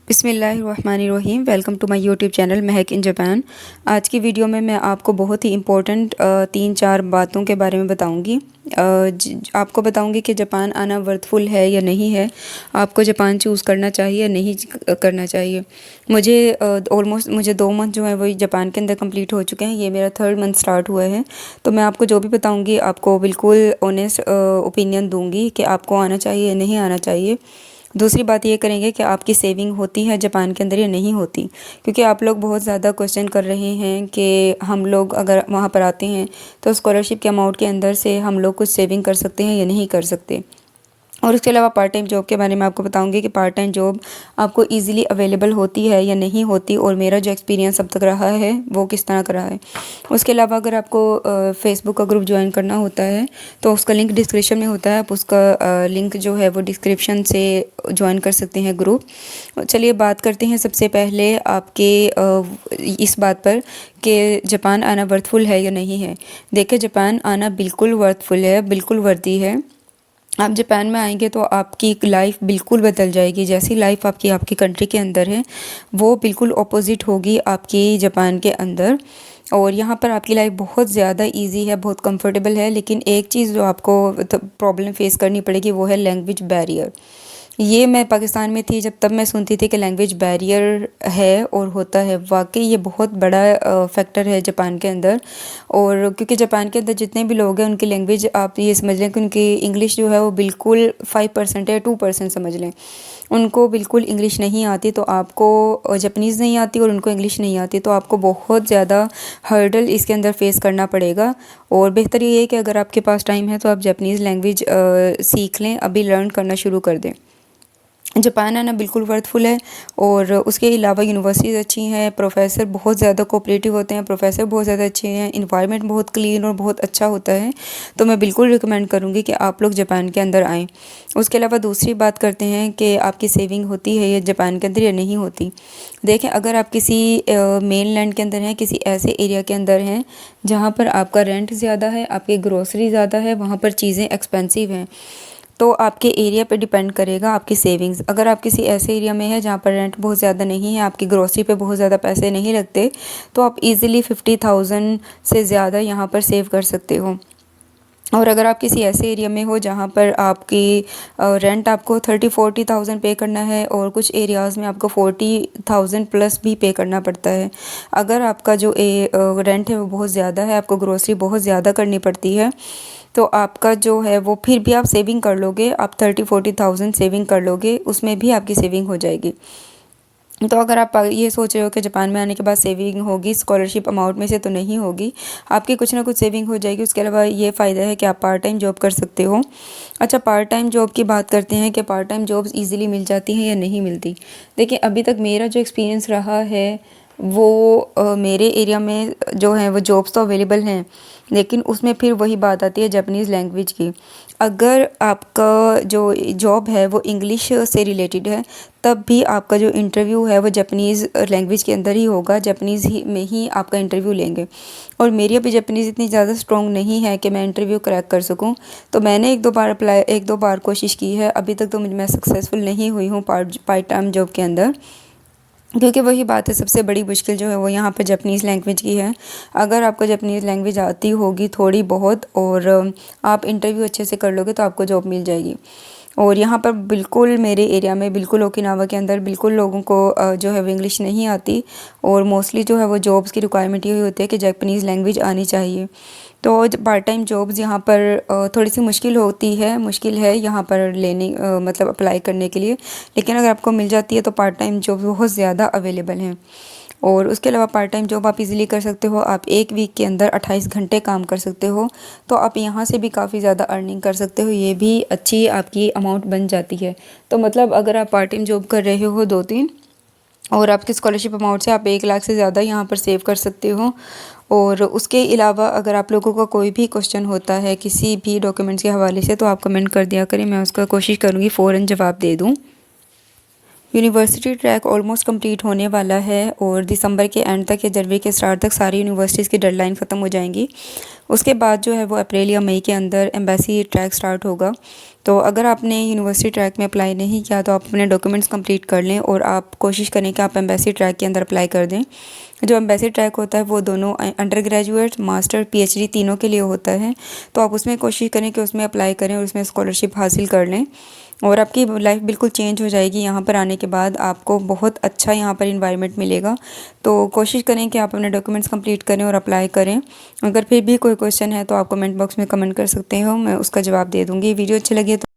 बिस्मिल्लाहिर्रहमानिर्रहीम। Welcome to my YouTube channel Mahak in Japan. आज की वीडियो में मैं आपको बहुत ही इम्पोर्टेंट 3-4 बातों के बारे में बताऊंगी। आपको बताऊंगी कि जापान आना वर्थफुल है या नहीं है, आपको जापान चूज़ करना चाहिए या नहीं करना चाहिए। मुझे 2 मंथ जो है वो जापान के अंदर कंप्लीट हो चुके हैं। ये मेरा 3rd मंथ स्टार्ट हुआ है। तो मैं आपको जो भी बताऊँगी आपको बिल्कुल ऑनेस्ट ओपिनियन दूँगी कि आपको आना चाहिए या नहीं आना चाहिए। दूसरी बात ये करेंगे कि आपकी सेविंग होती है जापान के अंदर या नहीं होती, क्योंकि आप लोग बहुत ज़्यादा क्वेश्चन कर रहे हैं कि हम लोग अगर वहाँ पर आते हैं तो स्कॉलरशिप के अमाउंट के अंदर से हम लोग कुछ सेविंग कर सकते हैं या नहीं कर सकते। और उसके अलावा पार्ट टाइम जॉब के बारे में आपको बताऊंगी कि पार्ट टाइम जॉब आपको इजीली अवेलेबल होती है या नहीं होती, और मेरा जो एक्सपीरियंस अब तक रहा है वो किस तरह का रहा है। उसके अलावा अगर आपको फेसबुक का ग्रुप ज्वाइन करना होता है तो उसका लिंक डिस्क्रिप्शन में होता है। आप उसका लिंक जो है वो डिस्क्रिप्शन से ज्वाइन कर सकते हैं ग्रुप। चलिए बात करते हैं सबसे पहले आपके इस बात पर कि जापान आना वर्थफुल है या नहीं है। देखिए, जापान आना बिल्कुल वर्थफुल है, बिल्कुल वर्दी है। आप जापान में आएंगे तो आपकी लाइफ बिल्कुल बदल जाएगी। जैसी लाइफ आपकी आपकी कंट्री के अंदर है वो बिल्कुल ऑपोजिट होगी आपकी जापान के अंदर। और यहाँ पर आपकी लाइफ बहुत ज़्यादा इजी है, बहुत कंफर्टेबल है। लेकिन एक चीज़ जो आपको प्रॉब्लम फेस करनी पड़ेगी वो है लैंग्वेज बैरियर। ये मैं पाकिस्तान में थी जब, तब मैं सुनती थी कि लैंग्वेज बैरियर है और होता है। वाकई ये बहुत बड़ा फैक्टर है जापान के अंदर। और क्योंकि जापान के अंदर जितने भी लोग हैं उनकी लैंग्वेज आप ये समझ लें कि उनकी इंग्लिश जो है वो बिल्कुल 5% या 2% समझ लें। उनको बिल्कुल इंग्लिश नहीं आती। तो आपको जापानीज़ नहीं आती और उनको इंग्लिश नहीं आती, तो आपको बहुत ज़्यादा हर्डल इसके अंदर फेस करना पड़ेगा। और बेहतर ये है कि अगर आपके पास टाइम है तो आप जापानीज़ लैंग्वेज सीख लें, अभी लर्न करना शुरू कर दें। जापान आना बिल्कुल वर्थफुल है। और उसके अलावा यूनिवर्सिटीज़ अच्छी हैं, प्रोफेसर बहुत ज़्यादा कोऑपरेटिव होते हैं, प्रोफेसर बहुत ज़्यादा अच्छे हैं, इन्वायरमेंट बहुत क्लीन और बहुत अच्छा होता है। तो मैं बिल्कुल रिकमेंड करूँगी कि आप लोग जापान के अंदर आएँ। उसके अलावा दूसरी बात करते हैं कि आपकी सेविंग होती है या जापान के अंदर या नहीं होती। देखें, अगर आप किसी मेन लैंड के अंदर हैं, किसी ऐसे एरिया के अंदर हैं जहाँ पर आपका रेंट ज़्यादा है, आपकी ग्रोसरी ज़्यादा है, वहाँ पर चीज़ें एक्सपेंसिव हैं, तो आपके एरिया पे डिपेंड करेगा आपकी सेविंग्स। अगर आप किसी ऐसे एरिया में है जहाँ पर रेंट बहुत ज़्यादा नहीं है, आपकी ग्रोसरी पे बहुत ज़्यादा पैसे नहीं लगते, तो आप इजीली 50,000 से ज़्यादा यहाँ पर सेव कर सकते हो। और अगर आप किसी ऐसे एरिया में हो जहाँ पर आपकी रेंट आपको 30-40,000 पे करना है, और कुछ एरियाज़ में आपको 40,000 प्लस भी पे करना पड़ता है। अगर आपका जो रेंट है वो बहुत ज़्यादा है, आपको ग्रोसरी बहुत ज़्यादा करनी पड़ती है, तो आपका जो है वो फिर भी आप सेविंग कर लोगे, आप 30-40,000 सेविंग कर लोगे, उसमें भी आपकी सेविंग हो जाएगी। तो अगर आप ये सोच रहे हो कि जापान में आने के बाद सेविंग होगी स्कॉलरशिप अमाउंट में से, तो नहीं होगी। आपकी कुछ ना कुछ सेविंग हो जाएगी। उसके अलावा ये फ़ायदा है कि आप पार्ट टाइम जॉब कर सकते हो। अच्छा, पार्ट टाइम जॉब की बात करते हैं कि पार्ट टाइम जॉब्स इजीली मिल जाती हैं या नहीं मिलती। देखिए, अभी तक मेरा जो एक्सपीरियंस रहा है वो मेरे एरिया में जो है वो जॉब्स तो अवेलेबल हैं, लेकिन उसमें फिर वही बात आती है जापानीज़ लैंग्वेज की। अगर आपका जो जॉब है वो इंग्लिश से रिलेटेड है, तब भी आपका जो इंटरव्यू है वो जापानीज़ लैंग्वेज के अंदर ही होगा, जापानीज़ ही में ही आपका इंटरव्यू लेंगे। और मेरी अभी जापानीज़ इतनी ज़्यादा स्ट्रॉन्ग नहीं है कि मैं इंटरव्यू क्रैक कर सकूं। तो मैंने एक दो बार कोशिश की है, अभी तक तो मैं सक्सेसफुल नहीं हुई हूँ पार्ट टाइम जॉब के अंदर। क्योंकि वही बात है, सबसे बड़ी मुश्किल जो है वो यहाँ पर जापानीज़ लैंग्वेज की है। अगर आपको जापानीज़ लैंग्वेज आती होगी थोड़ी बहुत, और आप इंटरव्यू अच्छे से कर लोगे, तो आपको जॉब मिल जाएगी। और यहाँ पर बिल्कुल मेरे एरिया में बिल्कुल ओकिनावा के अंदर बिल्कुल लोगों को जो है वो इंग्लिश नहीं आती, और मोस्टली जो है वो जॉब्स की रिक्वायरमेंट यही होती है कि जापानीज़ लैंग्वेज आनी चाहिए। तो पार्ट टाइम जॉब्स यहाँ पर थोड़ी सी मुश्किल है यहाँ पर लेने मतलब अप्लाई करने के लिए। लेकिन अगर आपको मिल जाती है तो पार्ट टाइम जॉब बहुत ज़्यादा अवेलेबल हैं। और उसके अलावा पार्ट टाइम जॉब आप इजीली कर सकते हो। आप एक वीक के अंदर 28 घंटे काम कर सकते हो, तो आप यहाँ से भी काफ़ी ज़्यादा अर्निंग कर सकते हो। ये भी अच्छी आपकी अमाउंट बन जाती है। तो मतलब अगर आप पार्ट टाइम जॉब कर रहे हो 2-3, और आपकी स्कॉलरशिप अमाउंट से आप 1 लाख से ज़्यादा यहाँ पर सेव कर सकते हो। और उसके अलावा अगर आप लोगों का कोई भी क्वेश्चन होता है किसी भी डॉक्यूमेंट्स के हवाले से, तो आप कमेंट कर दिया करें, मैं उसका कोशिश करूँगी फ़ौरन जवाब दे दूँ। यूनिवर्सिटी ट्रैक ऑलमोस्ट कंप्लीट होने वाला है, और दिसंबर के एंड तक या जनवरी के स्टार्ट तक सारी यूनिवर्सिटीज़ की डेडलाइन ख़त्म हो जाएंगी। उसके बाद जो है वो अप्रैल या मई के अंदर एम्बेसी ट्रैक स्टार्ट होगा। तो अगर आपने यूनिवर्सिटी ट्रैक में अप्लाई नहीं किया तो आप अपने डॉक्यूमेंट्स कंप्लीट कर लें और आप कोशिश करें कि आप एम्बेसी ट्रैक के अंदर अप्लाई कर दें। जो एम्बेसी ट्रैक होता है वो दोनों अंडर ग्रेजुएट, मास्टर, पीएचडी तीनों के लिए होता है। तो आप उसमें कोशिश करें कि उसमें अप्लाई करें और उसमें स्कॉलरशिप हासिल कर लें और आपकी लाइफ बिल्कुल चेंज हो जाएगी। यहाँ पर आने के बाद आपको बहुत अच्छा यहाँ पर इन्वायरमेंट मिलेगा। तो कोशिश करें कि आप अपने डॉक्यूमेंट्स कंप्लीट करें और अप्लाई करें। अगर फिर भी कोई क्वेश्चन है तो आप कमेंट बॉक्स में कमेंट कर सकते हो, मैं उसका जवाब दे दूँगी। वीडियो अच्छी लगी तो